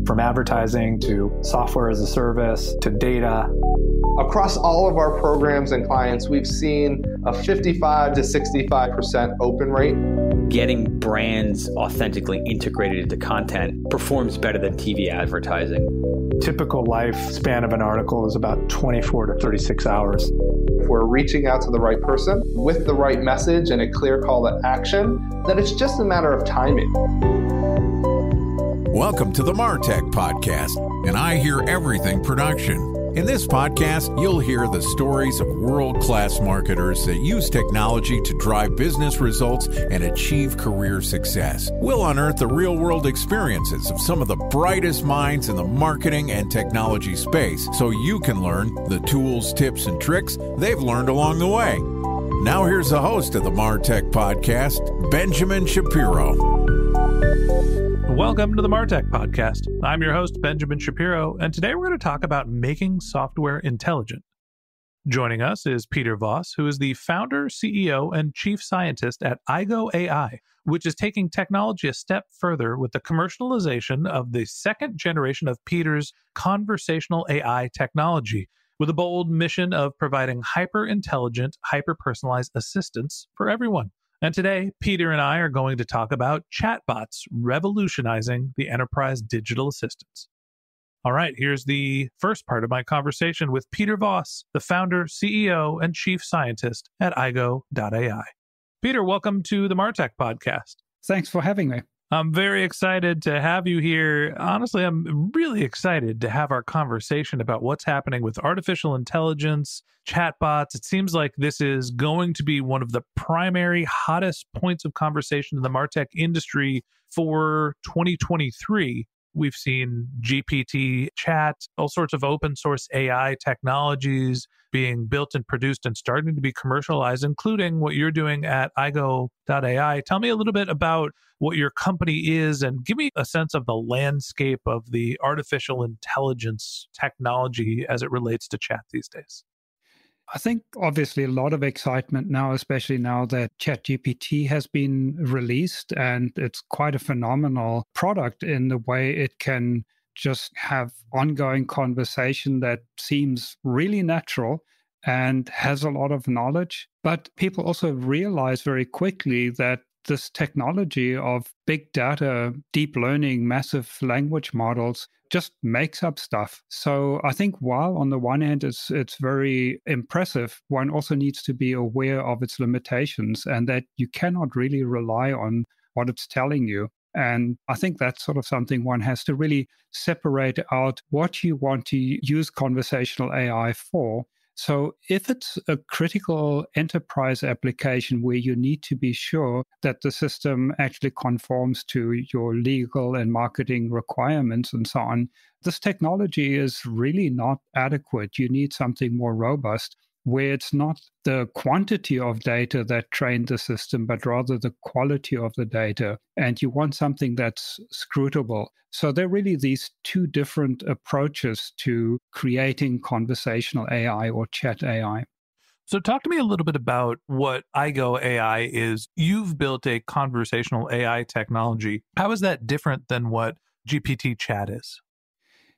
From advertising to software as a service to data. Across all of our programs and clients, we've seen a 55 to 65% open rate. Getting brands authentically integrated into content performs better than TV advertising. Typical lifespan of an article is about 24 to 36 hours. If we're reaching out to the right person with the right message and a clear call to action, then it's just a matter of timing. Welcome to the MarTech Podcast, and I Hear Everything production. In this podcast, you'll hear the stories of world-class marketers that use technology to drive business results and achieve career success. We'll unearth the real-world experiences of some of the brightest minds in the marketing and technology space so you can learn the tools, tips, and tricks they've learned along the way. Now here's the host of the MarTech Podcast, Benjamin Shapiro. Welcome to the MarTech Podcast. I'm your host, Benjamin Shapiro, and today we're going to talk about making software intelligent. Joining us is Peter Voss, who is the founder, CEO, and chief scientist at Aigo.ai, which is taking technology a step further with the commercialization of the second generation of Peter's conversational AI technology, with a bold mission of providing hyper-intelligent, hyper-personalized assistance for everyone. And today, Peter and I are going to talk about Chatbots revolutionizing the enterprise digital assistants. All right, here's the first part of my conversation with Peter Voss, the founder, CEO, and chief scientist at Aigo.ai. Peter, welcome to the MarTech Podcast. Thanks for having me. I'm very excited to have you here. Honestly, I'm really excited to have our conversation about what's happening with artificial intelligence, chatbots. It seems like this is going to be one of the primary hottest points of conversation in the MarTech industry for 2023. We've seen GPT chat, all sorts of open source AI technologies being built and produced and starting to be commercialized, including what you're doing at Aigo.ai. Tell me a little bit about what your company is and give me a sense of the landscape of the artificial intelligence technology as it relates to chat these days. I think obviously a lot of excitement now, especially now that ChatGPT has been released, and it's quite a phenomenal product in the way it can just have ongoing conversation that seems really natural and has a lot of knowledge. But people also realize very quickly that this technology of big data, deep learning, massive language models just makes up stuff. So I think while on the one hand it's very impressive, one also needs to be aware of its limitations and that you cannot really rely on what it's telling you. And I think that's sort of something one has to really separate out what you want to use conversational AI for. So if it's a critical enterprise application where you need to be sure that the system actually conforms to your legal and marketing requirements and so on, this technology is really not adequate. You need something more robust, where it's not the quantity of data that trained the system, but rather the quality of the data. And you want something that's scrutable. So there are really these two different approaches to creating conversational AI or chat AI. So talk to me a little bit about what Aigo.ai is. You've built a conversational AI technology. How is that different than what GPT chat is?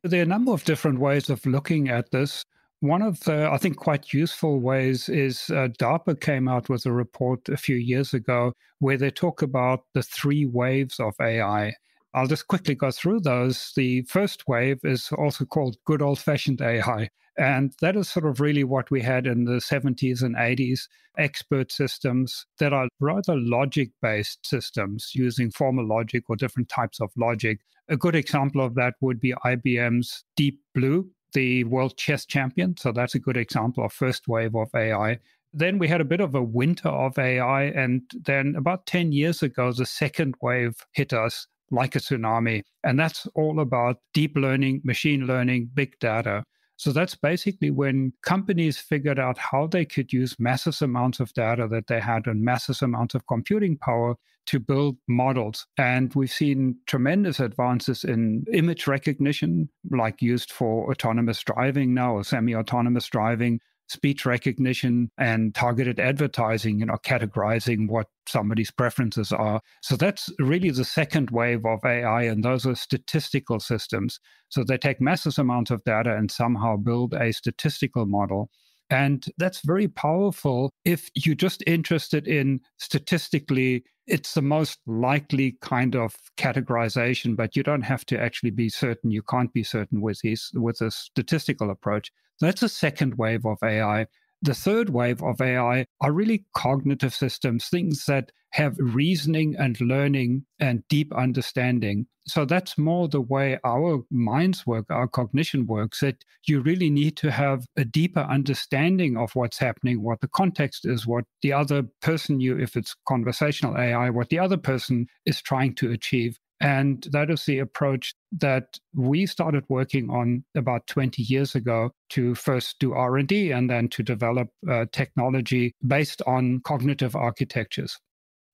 There are a number of different ways of looking at this. One of the, I think, quite useful ways is DARPA came out with a report a few years ago where they talk about the three waves of AI. I'll just quickly go through those. The first wave is also called good old-fashioned AI. And that is sort of really what we had in the 70s and 80s, expert systems that are rather logic-based systems using formal logic or different types of logic. A good example of that would be IBM's Deep Blue, the world chess champion. So that's a good example of first wave of AI. Then we had a bit of a winter of AI. And then about 10 years ago, the second wave hit us like a tsunami. And that's all about deep learning, machine learning, big data. So that's basically when companies figured out how they could use massive amounts of data that they had and massive amounts of computing power to build models. And we've seen tremendous advances in image recognition, like used for autonomous driving now or semi-autonomous driving. speech recognition and targeted advertising, categorizing what somebody's preferences are. So that's really the second wave of AI, and those are statistical systems. So they take massive amounts of data and somehow build a statistical model. And that's very powerful if you're just interested in statistically, it's the most likely kind of categorization, but you don't have to actually be certain. You can't be certain with a statistical approach. That's a second wave of AI. The third wave of AI are really cognitive systems, things that have reasoning and learning and deep understanding. So that's more the way our minds work, our cognition works, that you really need to have a deeper understanding of what's happening, what the context is, what the other person, if it's conversational AI, what the other person is trying to achieve. And that is the approach that we started working on about 20 years ago to first do R&D and then to develop technology based on cognitive architectures.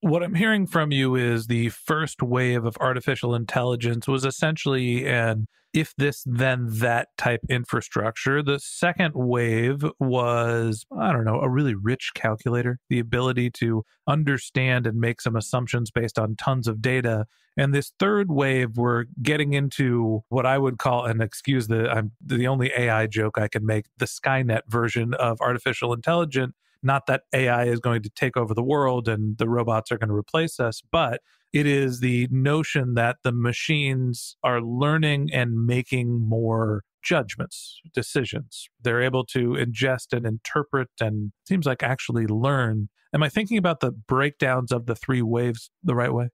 What I'm hearing from you is the first wave of artificial intelligence was essentially an if this, then that type infrastructure. The second wave was, a really rich calculator, the ability to understand and make some assumptions based on tons of data. And this third wave, we're getting into what I would call, and excuse the only AI joke I can make, the Skynet version of artificial intelligence. Not that AI is going to take over the world and the robots are going to replace us, but it is the notion that the machines are learning and making more judgments, decisions. They're able to ingest and interpret and seems like actually learn. Am I thinking about the breakdowns of the three waves the right way?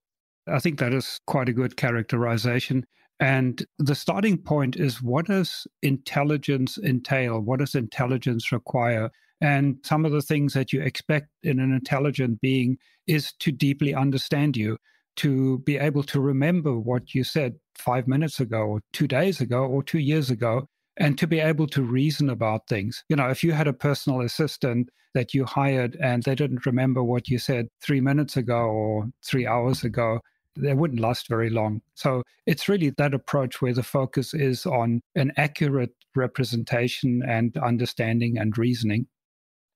I think that is quite a good characterization. And the starting point is, what does intelligence entail? What does intelligence require? And some of the things that you expect in an intelligent being is to deeply understand you, to be able to remember what you said 5 minutes ago, or 2 days ago, or 2 years ago, and to be able to reason about things. If you had a personal assistant that you hired and they didn't remember what you said 3 minutes ago or 3 hours ago, they wouldn't last very long. So it's really that approach where the focus is on an accurate representation and understanding and reasoning.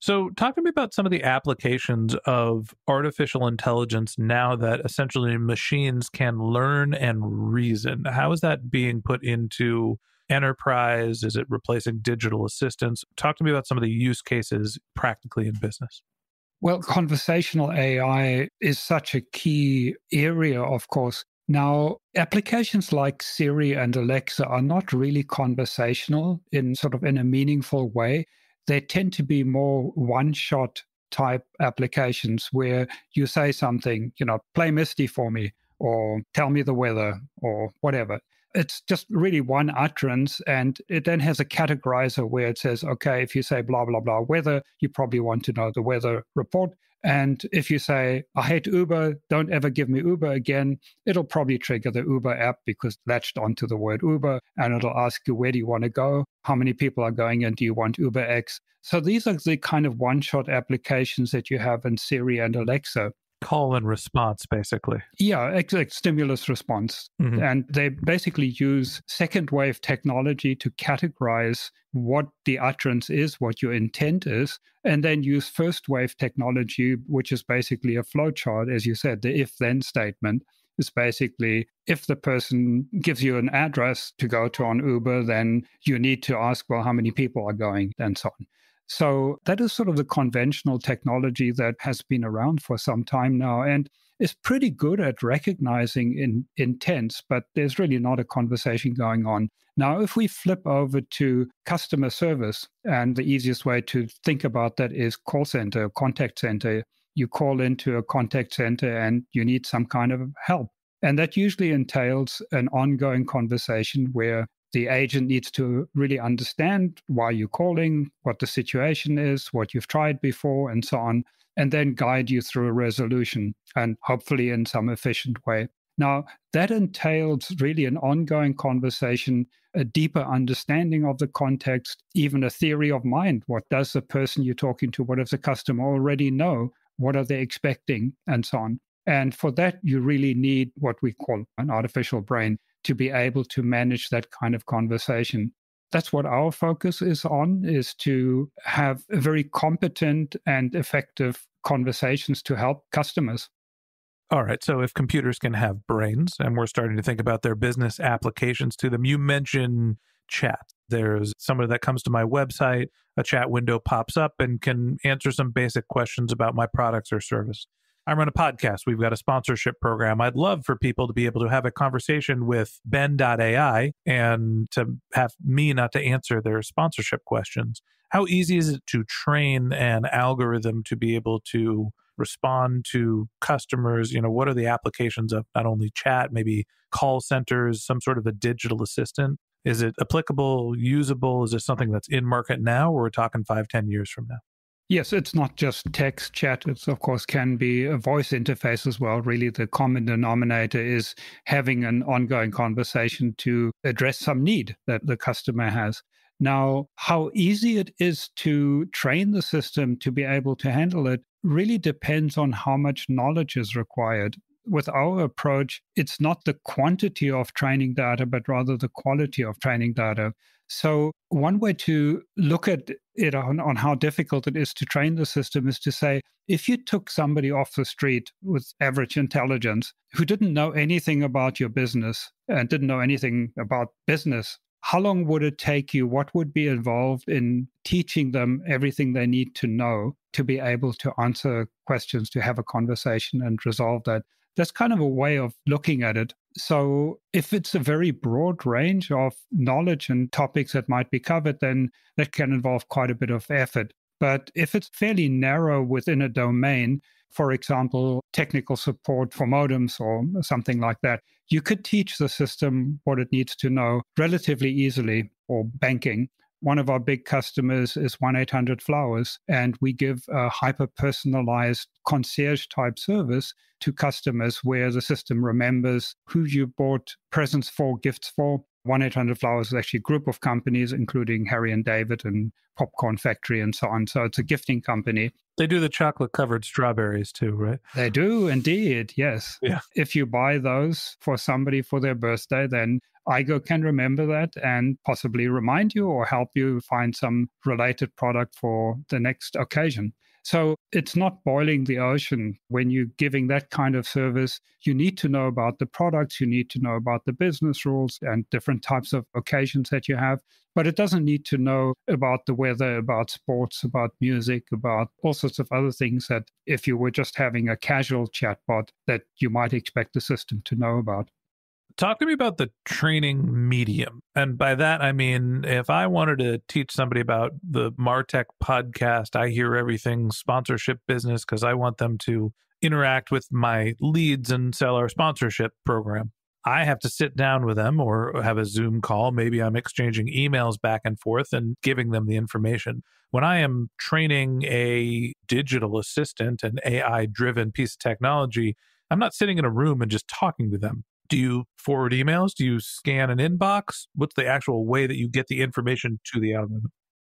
So talk to me about some of the applications of artificial intelligence now that essentially machines can learn and reason. How is that being put into enterprise? Is it replacing digital assistants? Talk to me about some of the use cases practically in business. Well, conversational AI is such a key area, of course. Now, applications like Siri and Alexa are not really conversational in a meaningful way. They tend to be more one-shot type applications where you say something, play Misty for me, or tell me the weather, or whatever. It's just really one utterance, and it then has a categorizer where it says, okay, if you say blah, blah, blah, weather, you probably want to know the weather report. And if you say, I hate Uber, don't ever give me Uber again, it'll probably trigger the Uber app because it's latched onto the word Uber, and it'll ask you, where do you want to go? How many people are going in? Do you want Uber X? So these are the kind of one-shot applications that you have in Siri and Alexa. Call and response, basically. Yeah, exact stimulus response. Mm-hmm. And they basically use second wave technology to categorize what the utterance is, what your intent is, and then use first wave technology, which is basically a flowchart, as you said, the if-then statement. Is basically, if the person gives you an address to go to on Uber, then you need to ask, well, how many people are going, and so on. So that is the conventional technology that has been around for some time now and is pretty good at recognizing intents, but there's really not a conversation going on. Now, if we flip over to customer service, and the easiest way to think about that is call center, contact center. You call into a contact center and you need some kind of help. And that usually entails an ongoing conversation where the agent needs to really understand why you're calling, what the situation is, what you've tried before, and so on, and then guide you through a resolution, and hopefully in some efficient way. Now, that entails really an ongoing conversation, a deeper understanding of the context, even a theory of mind. What does the person you're talking to, what does the customer already know? What are they expecting? And so on. And for that, you really need what we call an artificial brain to be able to manage that kind of conversation. That's what our focus is on, is to have very competent and effective conversations to help customers. All right. So if computers can have brains and we're starting to think about their business applications to them, you mentioned chat. There's somebody that comes to my website, a chat window pops up and can answer some basic questions about my products or service. I run a podcast. We've got a sponsorship program. I'd love for people to be able to have a conversation with Ben.ai and to have me not to answer their sponsorship questions. How easy is it to train an algorithm to be able to respond to customers? What are the applications of not only chat, maybe call centers, some sort of a digital assistant? Is it applicable, usable? Is it something that's in market now, or we're talking 5-10 years from now? Yes, it's not just text chat. It, of course, can be a voice interface as well. Really, the common denominator is having an ongoing conversation to address some need that the customer has. Now, how easy it is to train the system to be able to handle it really depends on how much knowledge is required. With our approach, it's not the quantity of training data, but rather the quality of training data. So one way to look at it on how difficult it is to train the system is to say, if you took somebody off the street with average intelligence who didn't know anything about your business and didn't know anything about business, how long would it take you? What would be involved in teaching them everything they need to know to be able to answer questions, to have a conversation and resolve that? That's kind of a way of looking at it. So if it's a very broad range of knowledge and topics that might be covered, then that can involve quite a bit of effort. But if it's fairly narrow within a domain, for example, technical support for modems or something like that, you could teach the system what it needs to know relatively easily, or banking. One of our big customers is 1-800-Flowers, and we give a hyper-personalized concierge-type service to customers where the system remembers who you bought presents for, gifts for. 1-800-Flowers is actually a group of companies, including Harry and David and Popcorn Factory and so on. So it's a gifting company. They do the chocolate-covered strawberries too, right? They do indeed, yes. Yeah. If you buy those for somebody for their birthday, then Aigo can remember that and possibly remind you or help you find some related product for the next occasion. So it's not boiling the ocean. When you're giving that kind of service, you need to know about the products, you need to know about the business rules and different types of occasions that you have. But it doesn't need to know about the weather, about sports, about music, about all sorts of other things that if you were just having a casual chatbot that you might expect the system to know about. Talk to me about the training medium. And by that, I mean, if I wanted to teach somebody about the Martech podcast, I hear everything sponsorship business because I want them to interact with my leads and sell our sponsorship program. I have to sit down with them or have a Zoom call. Maybe I'm exchanging emails back and forth and giving them the information. When I am training a digital assistant, an AI-driven piece of technology, I'm not sitting in a room and just talking to them. Do you forward emails? Do you scan an inbox? What's the actual way that you get the information to the algorithm?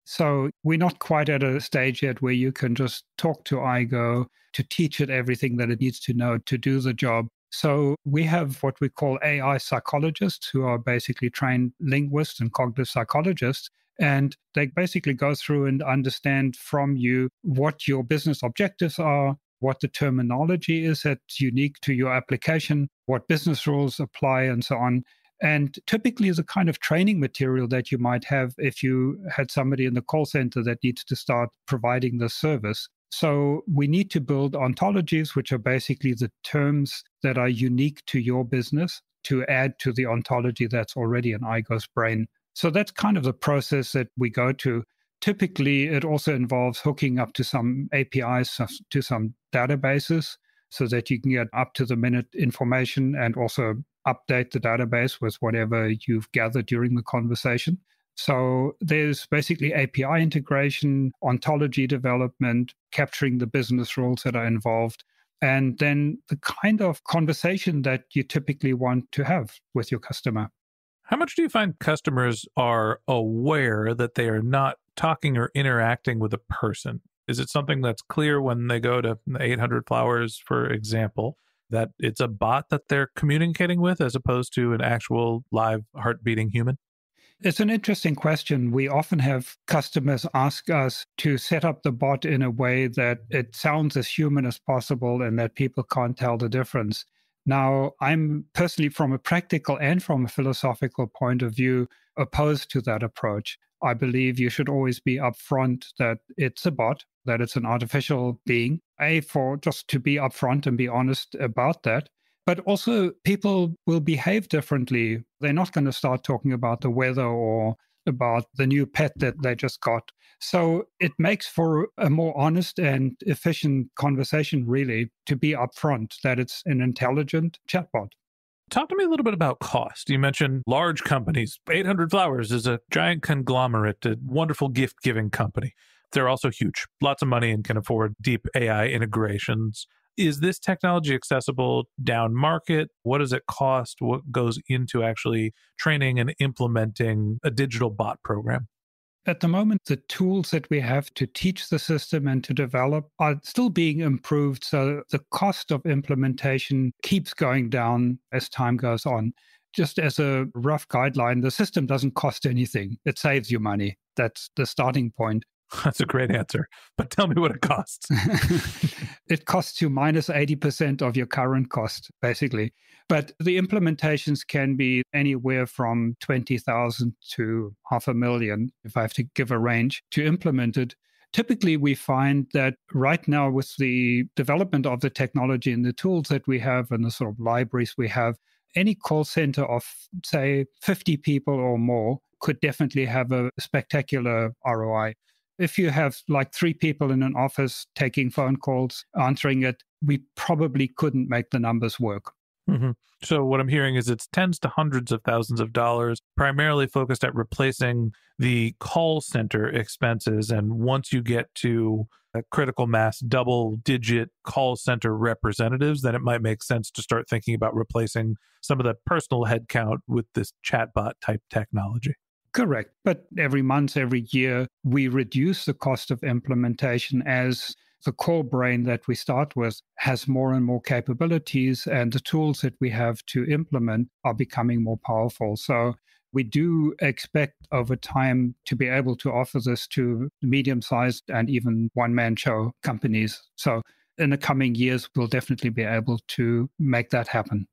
So we're not quite at a stage yet where you can just talk to Aigo to teach it everything that it needs to know to do the job. So we have what we call AI psychologists, who are basically trained linguists and cognitive psychologists. And they basically go through and understand from you what your business objectives are, what the terminology is that's unique to your application, what business rules apply, and so on. And typically is a kind of training material that you might have if you had somebody in the call center that needs to start providing the service. So we need to build ontologies, which are basically the terms that are unique to your business, to add to the ontology that's already in Aigo's brain. So that's kind of the process that we go to. Typically, it also involves hooking up to some APIs, to some databases, so that you can get up-to-the-minute information and also update the database with whatever you've gathered during the conversation. So there's basically API integration, ontology development, capturing the business rules that are involved, and then the kind of conversation that you typically want to have with your customer. How much do you find customers are aware that they are not talking or interacting with a person? Is it something that's clear when they go to 800-Flowers, for example, that it's a bot that they're communicating with as opposed to an actual live heart-beating human? It's an interesting question. We often have customers ask us to set up the bot in a way that it sounds as human as possible and that people can't tell the difference. Now, I'm personally, from a practical and from a philosophical point of view, opposed to that approach. I believe you should always be upfront that it's a bot, that it's an artificial being, for just to be upfront and be honest about that. But also, people will behave differently. They're not going to start talking about the weather or about the new pet that they just got. So it makes for a more honest and efficient conversation, really, to be upfront that it's an intelligent chatbot. Talk to me a little bit about cost. You mentioned large companies. 800 Flowers is a giant conglomerate, a wonderful gift-giving company. They're also huge, lots of money, and can afford deep AI integrations. Is this technology accessible down market? What does it cost? What goes into actually training and implementing a digital bot program? At the moment, the tools that we have to teach the system and to develop are still being improved. So the cost of implementation keeps going down as time goes on. Just as a rough guideline, the system doesn't cost anything. It saves you money. That's the starting point. That's a great answer. But tell me what it costs. It costs you minus 80% of your current cost, basically. But the implementations can be anywhere from 20,000 to 500,000, if I have to give a range, to implement it. Typically, we find that right now with the development of the technology and the tools that we have and the sort of libraries we have, any call center of, say, 50 people or more could definitely have a spectacular ROI. If you have like 3 people in an office taking phone calls, answering it, we probably couldn't make the numbers work. Mm-hmm. So what I'm hearing is it's tens to hundreds of thousands of dollars, primarily focused at replacing the call center expenses. And once you get to a critical mass, double-digit call center representatives, then it might make sense to start thinking about replacing some of the personal headcount with this chatbot type technology. Correct. But every month, every year, we reduce the cost of implementation as the core brain that we start with has more and more capabilities, and the tools that we have to implement are becoming more powerful. So we do expect over time to be able to offer this to medium-sized and even one-man show companies. So in the coming years, we'll definitely be able to make that happen.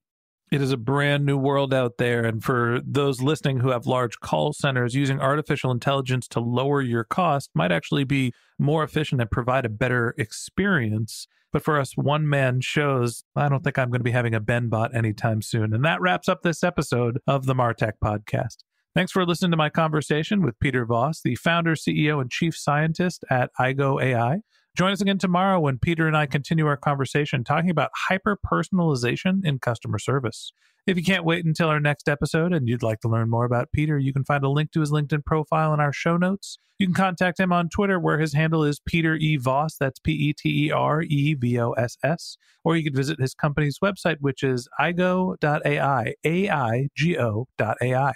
It is a brand new world out there. And for those listening who have large call centers, using artificial intelligence to lower your cost might actually be more efficient and provide a better experience. But for us one-man shows, I don't think I'm going to be having a BenBot anytime soon. And that wraps up this episode of the Martech Podcast. Thanks for listening to my conversation with Peter Voss, the founder, CEO, and chief scientist at Aigo.ai. Join us again tomorrow when Peter and I continue our conversation talking about hyper-personalization in customer service. If you can't wait until our next episode and you'd like to learn more about Peter, you can find a link to his LinkedIn profile in our show notes. You can contact him on Twitter, where his handle is Peter E. Voss, that's PeterEVoss, or you can visit his company's website, which is Aigo.ai, AIGO.ai.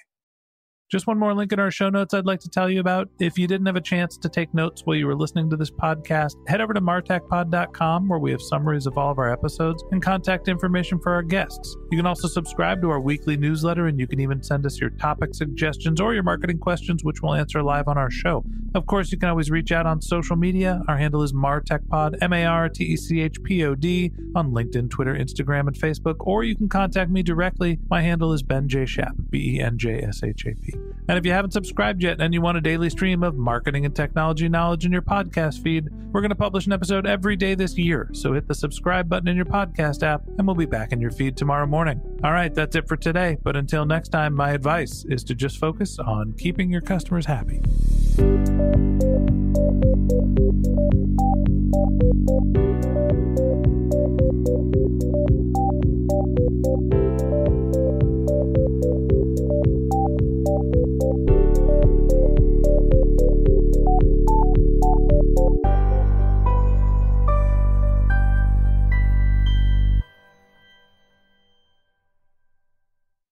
Just one more link in our show notes I'd like to tell you about. If you didn't have a chance to take notes while you were listening to this podcast, head over to martechpod.com, where we have summaries of all of our episodes and contact information for our guests. You can also subscribe to our weekly newsletter, and you can even send us your topic suggestions or your marketing questions, which we'll answer live on our show. Of course, you can always reach out on social media. Our handle is MarTechPod, MarTechPod, on LinkedIn, Twitter, Instagram, and Facebook, or you can contact me directly. My handle is Ben J. Shap, BenJShap. And if you haven't subscribed yet and you want a daily stream of marketing and technology knowledge in your podcast feed, we're going to publish an episode every day this year. So hit the subscribe button in your podcast app and we'll be back in your feed tomorrow morning. All right, that's it for today. But until next time, my advice is to just focus on keeping your customers happy.